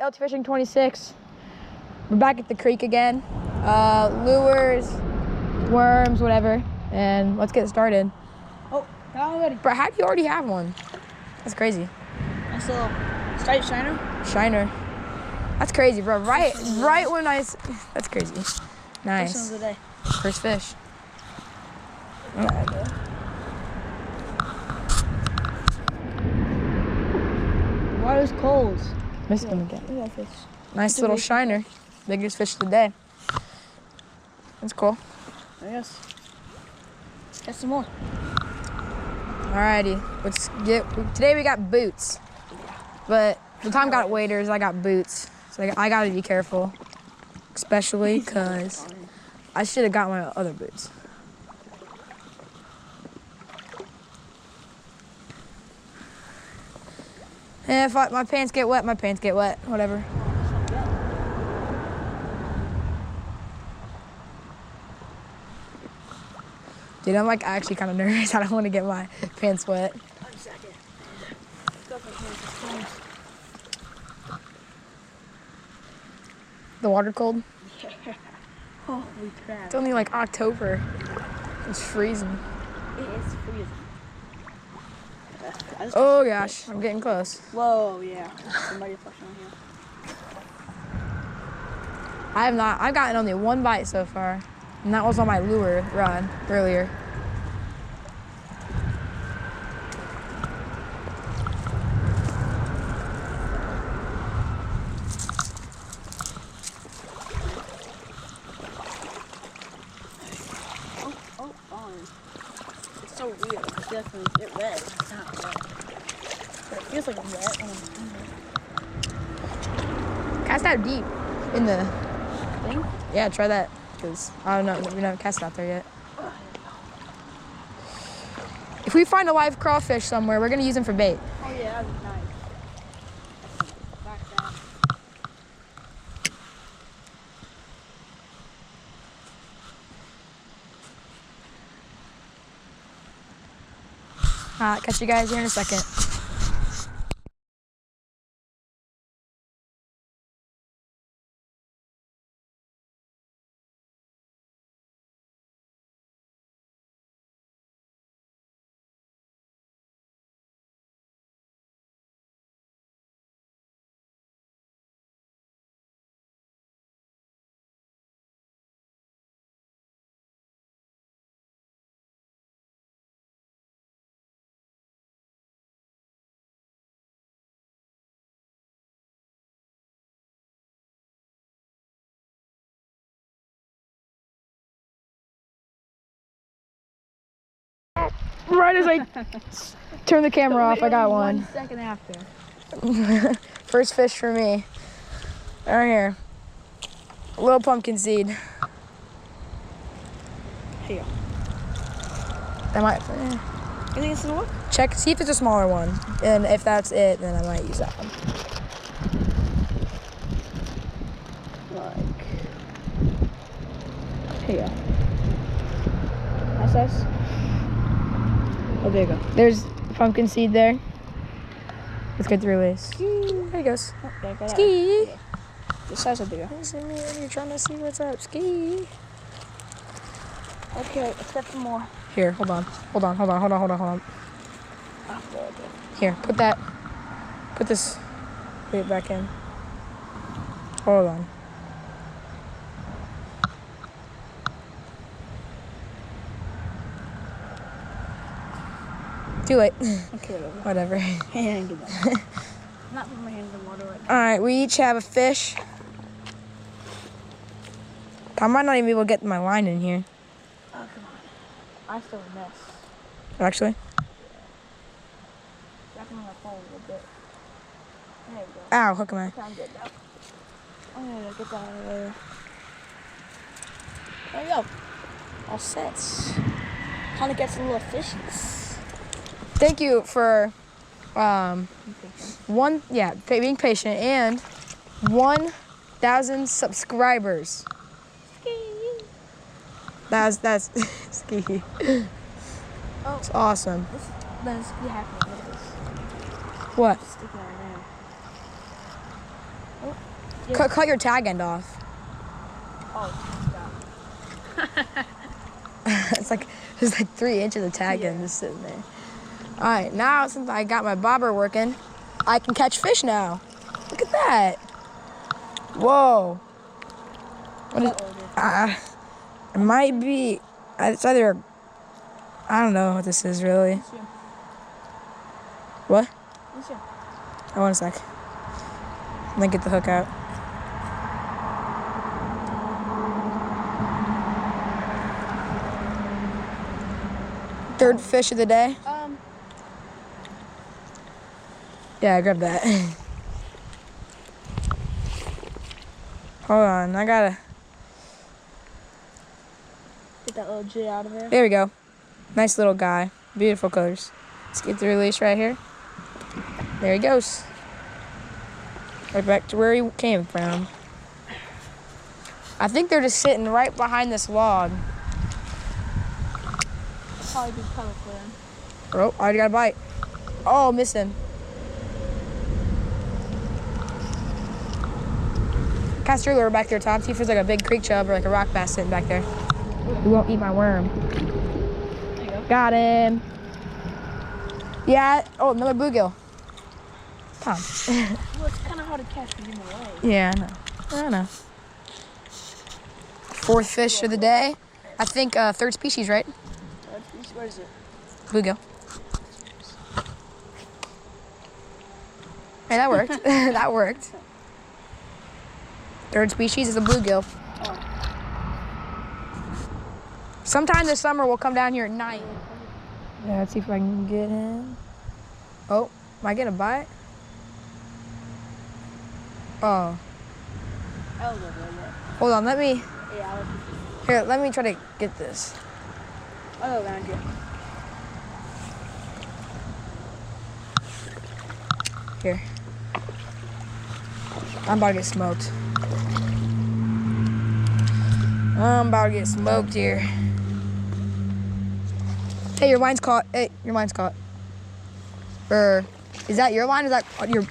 LT Fishing 26. We're back at the creek again. Lures, worms, whatever. And let's get started. Oh, not already. Bro, how do you already have one? That's crazy. Nice little striped shiner. Shiner. That's crazy, bro. Right when that's crazy. Nice. First one of the day. First fish. Water's cold. Missed him again. Look at that fish. Nice little shiner. Biggest fish of the day. That's cool. I guess. Get some more. Alrighty, let's get. Today we got boots, but the Tom got waders. I got boots, so I gotta be careful, especially because I should have got my other boots. And if my pants get wet, my pants get wet. Whatever. Dude, I'm like actually kind of nervous. I don't want to get my pants wet. 1 second. The water cold? Yeah. Holy crap. It's only like October. It's freezing. It is freezing. Oh gosh, I'm getting close. Whoa, yeah. Somebody flushing on here. I've gotten only one bite so far. And that was on my lure rod earlier. Oh. It's so weird. It's definitely red. It's not red. But it feels like red. Cast out deep in the Thing? Yeah, try that. Because I don't know, we haven't cast out there yet. If we find a live crawfish somewhere, we're gonna use them for bait. Oh yeah, that'd be nice. Back down. Catch you guys here in a second. Right as I turn the camera off, I got one. 1 second after. First fish for me. Right here. A little pumpkin seed. Here. I might You think it's gonna work? check, see if it's a smaller one. And if that's it, then I might use that one. Like. Here. That's us. Oh, there you go. There's pumpkin seed there. Let's get the release. There he goes. Oh, there you go. Ski. The size of bigger. You're trying to see what's up. Ski. Okay, let's get some more. Here, hold on. Hold on. Oh, there it is. Here, put this bait back in. Hold on. Too late. Okay, Whatever. hand get that. I'm not putting my hands in water right now. All right, we each have a fish. I might not even be able to get my line in here. Oh, come on. I still mess. Actually. Back on my phone a little bit. There we go. Ow, hook my. Okay, I'm good now. I'm gonna get that out of there. There we go. All set. Time to get some little fishes. Thank you for being patient and 1,000 subscribers. That's ski. Oh. It's awesome. Let's be happy with this. What? Stick it right there. Oh. Cut your tag end off. Oh, It's like there's like 3 inches of tag end just sitting there. All right, now since I got my bobber working, I can catch fish now. Look at that. Whoa. What is? It might be. It's either. I don't know what this is really. What? Oh, 1 sec. Let me get the hook out. Third fish of the day. Yeah, I grabbed that. Hold on, I gotta. Get that little jit out of there. There we go. Nice little guy. Beautiful colors. Let's get the release right here. There he goes. Right back to where he came from. I think they're just sitting right behind this log. Probably be covered for them. Oh, I already got a bite. Oh, missed him. Cast your lure back there, Tom. See if there's like a big creek chub or like a rock bass sitting back there. He won't eat my worm. There you go. Got him. Yeah. Oh, another bluegill. Tom. Well, it's kind of hard to catch from away. Yeah, I know. 4th fish of the day. I think 3rd species, right? Where is it? Bluegill. Hey, that worked. That worked. 3rd species is a bluegill. Oh. Sometime this summer we'll come down here at night. Yeah, let's see if I can get him. Oh, am I getting a bite? Oh. I was over there. Hold on, let me. Yeah, I was. Here, let me try to get this. I'll go around you. Here. I'm about to get smoked. I'm about to get smoked here. Hey, your line's caught. Hey, your line's caught. Or, is that your line? Or is that your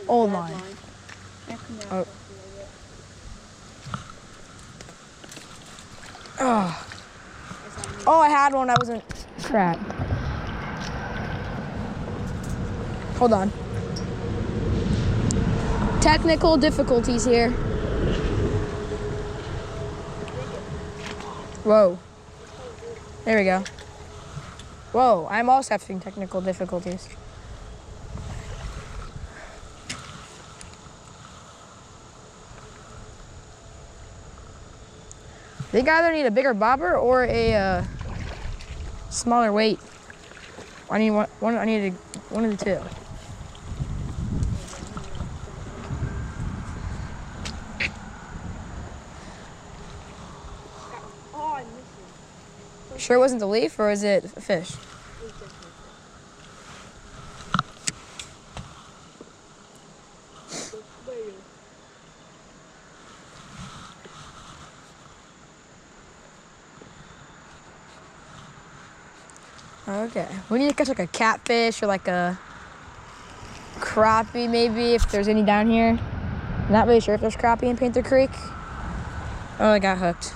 old line? Oh. Oh. Oh, I had one that wasn't crap. Hold on. Technical difficulties here. Whoa. There we go. Whoa, I'm also having technical difficulties. I think I either need a bigger bobber or a smaller weight. I need one. I need one of the two. Oh, I missed it. Sure it wasn't the leaf, or is it a fish? Okay, we need to catch like a catfish or like a crappie maybe, if there's any down here. I'm not really sure if there's crappie in Panther Creek. Oh, I got hooked.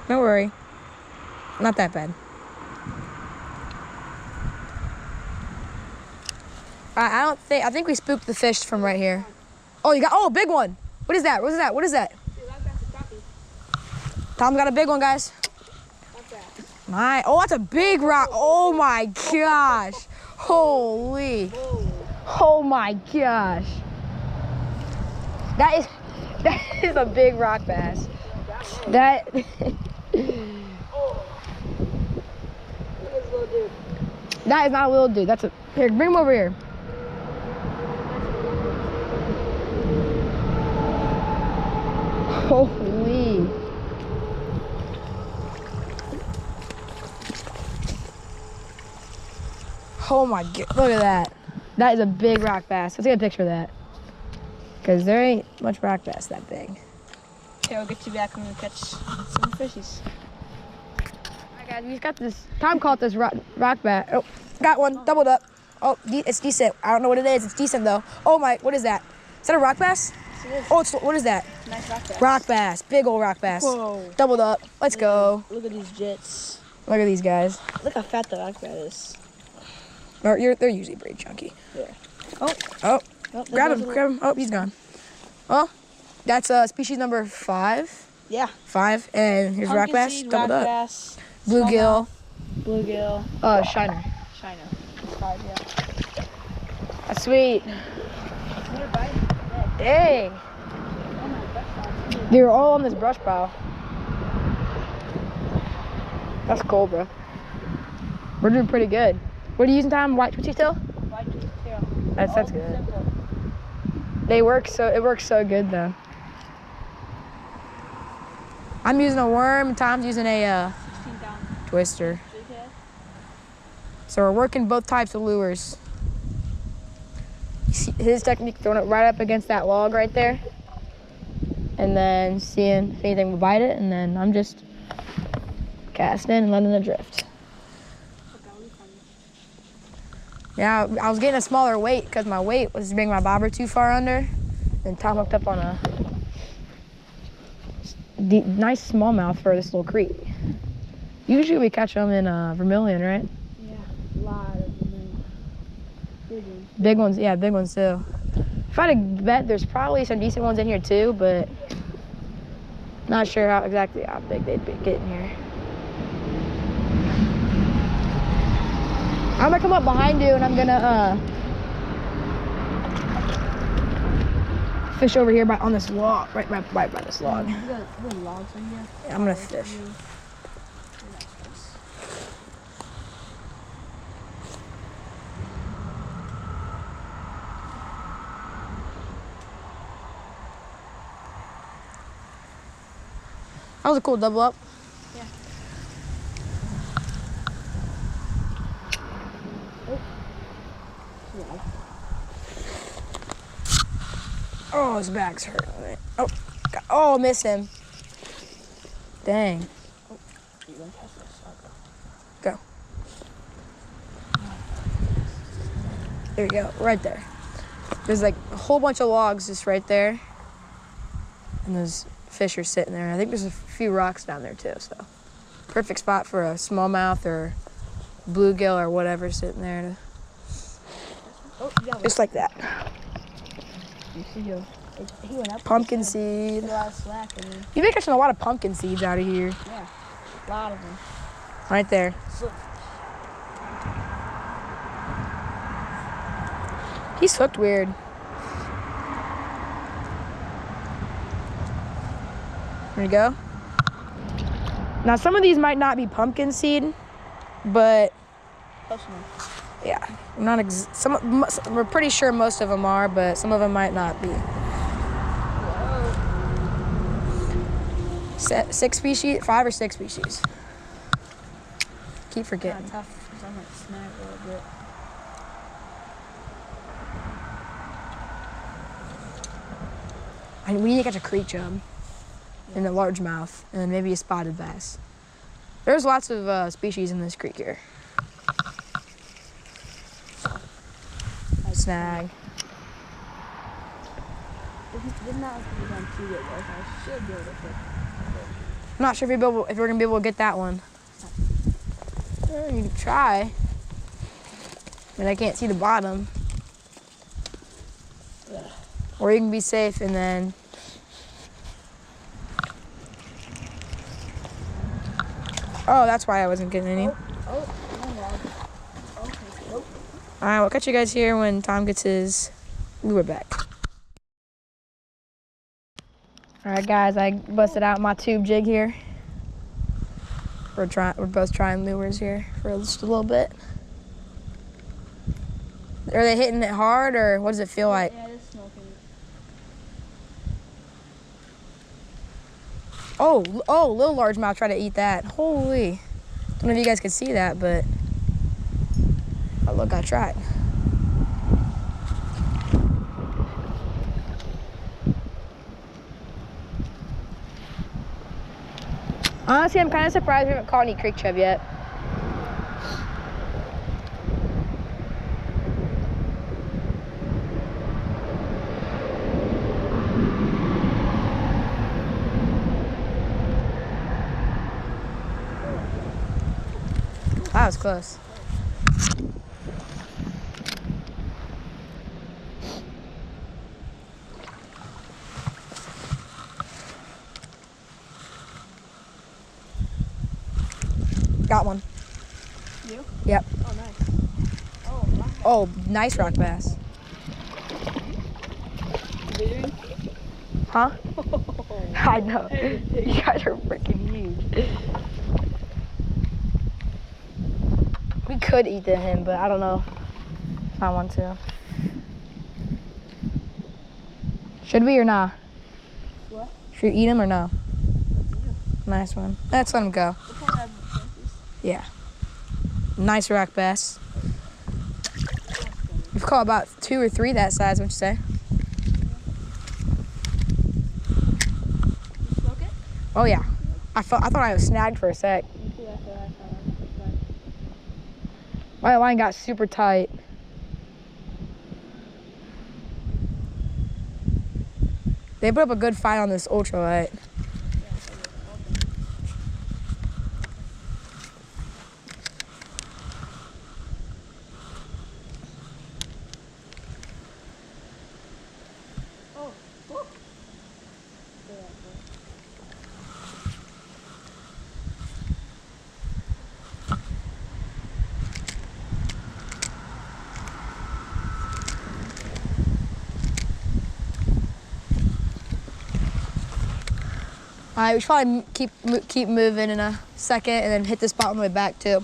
Don't worry, not that bad. I think we spooked the fish from right here. Oh, a big one. What is that? What is that? What is that? Tom's got a big one, guys. Oh, that's a big rock. Oh my gosh. Holy. Oh my gosh. That is a big rock bass. That. That is not a little dude. That's a. Here, bring him over here. Holy. Oh my god, look at that. That is a big rock bass. Let's get a picture of that. Because there ain't much rock bass that big. Okay, I'll get you back when we catch some fishies. Alright guys, we just got this, Tom caught this rock bass. Oh, got one, doubled up. Oh, it's decent. I don't know what it is, it's decent though. Oh my, what is that? Is that a rock bass? it is. Oh, what is that? Nice rock bass. Rock bass. Big old rock bass. Whoa. Doubled up. Let's go. Look at these jets. Look at these guys. Look how fat the rock bass is. They're usually pretty chunky. Yeah. Oh. Oh, Grab him. Oh, he's gone. Well, that's species number 5. Yeah. 5, and here's rock bass. Seed, Doubled rock up. bass, Bluegill. bluegill, Shiner. shiner. It's 5, yeah. That's sweet. Another bite. Dang. Oh my gosh. They were all on this brush pile. That's cool, bro. We're doing pretty good. What are you using, Tom? White twitchy tail? White tail. That's good. Simple. It works so good though. I'm using a worm, Tom's using a 16 down. twister. Jig head. So we're working both types of lures. You see his technique, throwing it right up against that log right there. And then seeing if anything will bite it, and then I'm just casting and letting it drift. Yeah, I was getting a smaller weight because my weight was bringing my bobber too far under. And Tom hooked up on a nice smallmouth for this little creek. Usually we catch them in Vermilion, right? Yeah, a lot of them. Big ones. Big ones, yeah, big ones too. If I had to bet, there's probably some decent ones in here too, but not sure exactly how big they'd be getting here. I'm gonna come up behind you and I'm gonna fish over here on this log, right by this log. You got logs in here? Yeah, I'm gonna fish. That was a cool double up. Yeah. Oh, his back's hurt. Oh, God. Oh, miss him. Dang. Oh, you gonna catch this? Go. There you go, right there. There's like a whole bunch of logs just right there. And those fish are sitting there. I think there's a few rocks down there too, so. Perfect spot for a smallmouth or bluegill or whatever sitting there. Oh, yeah. Just like that. You see him. He went up. Pumpkin seed. A lot of slack in him. You've been catching a lot of pumpkin seeds out of here. Yeah, a lot of them. Right there. So, He's hooked weird. There you go. Now some of these might not be pumpkin seed, but close enough. yeah, we're pretty sure most of them are, but some of them might not be. Whoa. 6 species, 5 or 6 species. Keep forgetting. Kinda tough because I might snag a little bit. We need to catch a creek chub and a largemouth, and then maybe a spotted bass. There's lots of species in this creek here. Snag. Did not be done too good, though. I should be able to fit. I'm not sure if we're gonna be able to get that one. You can try. I mean, I can't see the bottom. Or you can be safe and then. Oh, that's why I wasn't getting any. Oh, no log. Okay, nope. All right, we'll catch you guys here when Tom gets his lure back. All right, guys, I busted out my tube jig here. We're both trying lures here for just a little bit. Are they hitting it hard, or what does it feel like? Yeah, it's smoking. Oh, little largemouth tried to eat that. Holy. Don't know if you guys could see that, but oh, look, I tried. Honestly, I'm kind of surprised we haven't caught any creek chub yet. That was close. Got one. You? Yep. Oh, nice. Oh, rock bass. Oh, nice rock bass. Dude. Huh? I know. You guys are freaking huge. We could eat him, but I don't know if I want to. Should we or not? What? Should we eat him or no? Nice one. Let's let him go. We'll probably have chances. Yeah. Nice rock bass. We've caught about 2 or 3 that size, what'd you say? You smoke it? Oh yeah. I thought I was snagged for a sec. Me too, that's what I thought. My line got super tight. They put up a good fight on this ultralight. Oh, whoop. All right, we should probably keep moving in a second and then hit this spot on the way back too.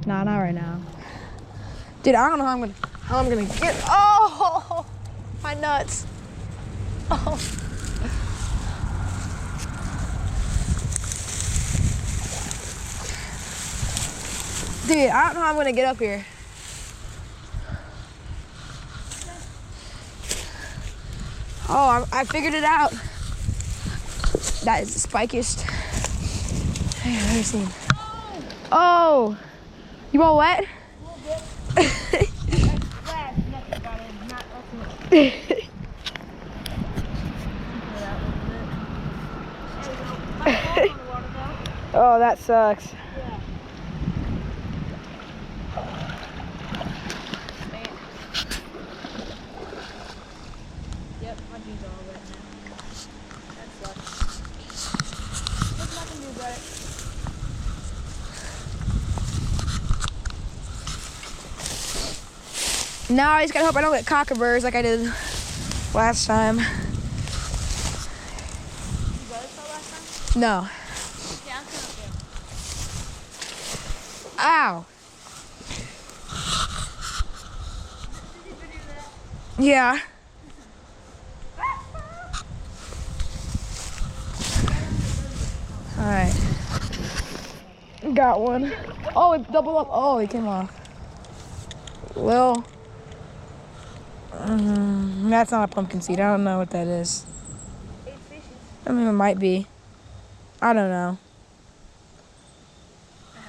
Nah, not right now. Dude, I don't know how I'm gonna get. Oh, my nuts. Oh. Dude, I don't know how I'm gonna get up here. Oh, I figured it out. That is the spikiest I've ever seen. Oh, you all wet? Oh, that sucks. Yeah. Yep, my jeans are all wet now. That sucks. There's nothing to do about it. Now I just gotta hope I don't get cockaburs like I did last time. You butterfly last time? No. Yeah, I'm coming up there. Ow. Did you do that? Yeah. All right. Got one. Oh, it doubled up. Oh, he came off. Well, that's not a pumpkin seed. I don't know what that is. 8 fishes. I mean, it might be. I don't know.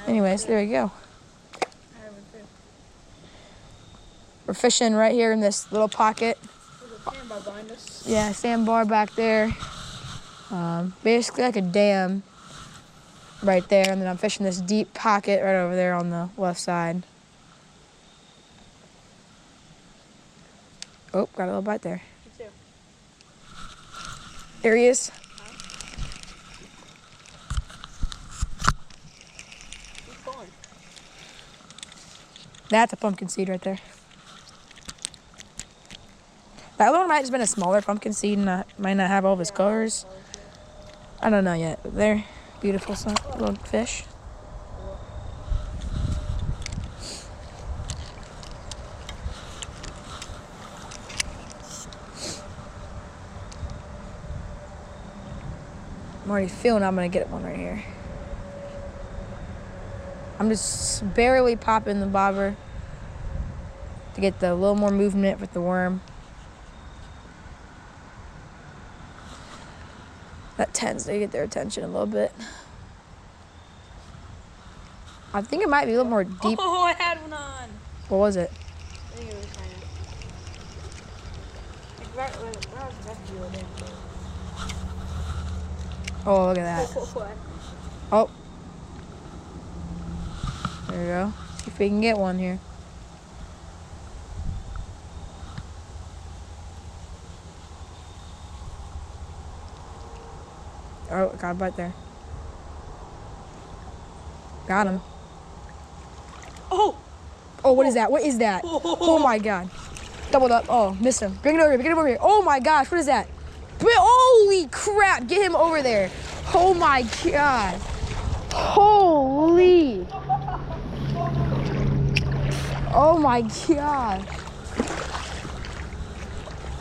Anyways, there we go. I have one too. We're fishing right here in this little pocket. There's a sandbar behind us. Yeah, sandbar back there. Basically like a dam right there. And then I'm fishing this deep pocket right over there on the left side. Oh, got a little bite there. Me too. There he is. Keep going. That's a pumpkin seed right there. That other one might have just been a smaller pumpkin seed and might not have all of his colors. I don't know yet, but they're beautiful little fish. I'm already feeling I'm gonna get one right here. I'm just barely popping the bobber. to get the little more movement with the worm. That tends to get their attention a little bit. I think it might be a little more deep. Oh, I had one on. What was it? I think it was kind of. Like, where was the rescue over there? Oh, look at that. Oh. There we go. See if we can get one here. Oh, got a bite there. Got him. Oh! Oh, what is that? What is that? Oh my god. Doubled up. Oh, missed him. Bring it over here. Bring it over here. Oh my gosh, what is that? Holy crap. Get him over there. Oh my god. Holy. Oh my god.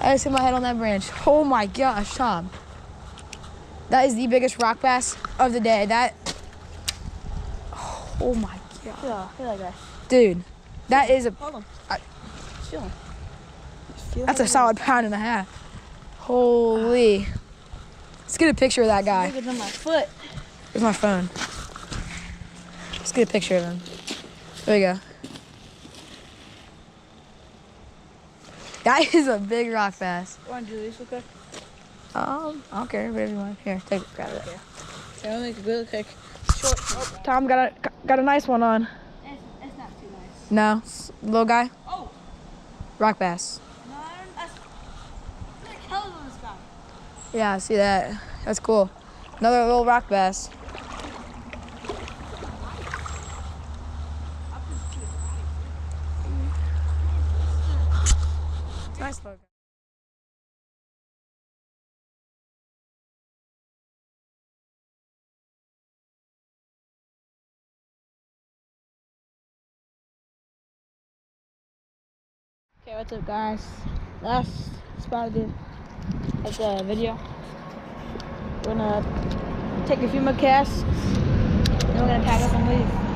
I just hit my head on that branch. Oh my gosh, Tom. That is the biggest rock bass of the day. Oh my god. Feel that guy. Dude, that is a, Hold on. I- Feel him. that's a solid pound and a half. Holy. Let's get a picture of that guy. Look at my foot. Where's my phone? Let's get a picture of him. There you go. That is a big rock bass. You want to do this real quick? I don't care. Whatever you want. Here, take it. Grab it. Okay, I'll make a really quick short. Oh, Tom got a nice one on. it's not too nice. No, little guy. Oh! Rock bass. No, that's like hell on this guy. Yeah, I see that. That's cool. Another little rock bass. Nice little guy. Okay, what's up, guys? Last spot of the video. We're gonna take a few more casts, and we're gonna pack up and leave.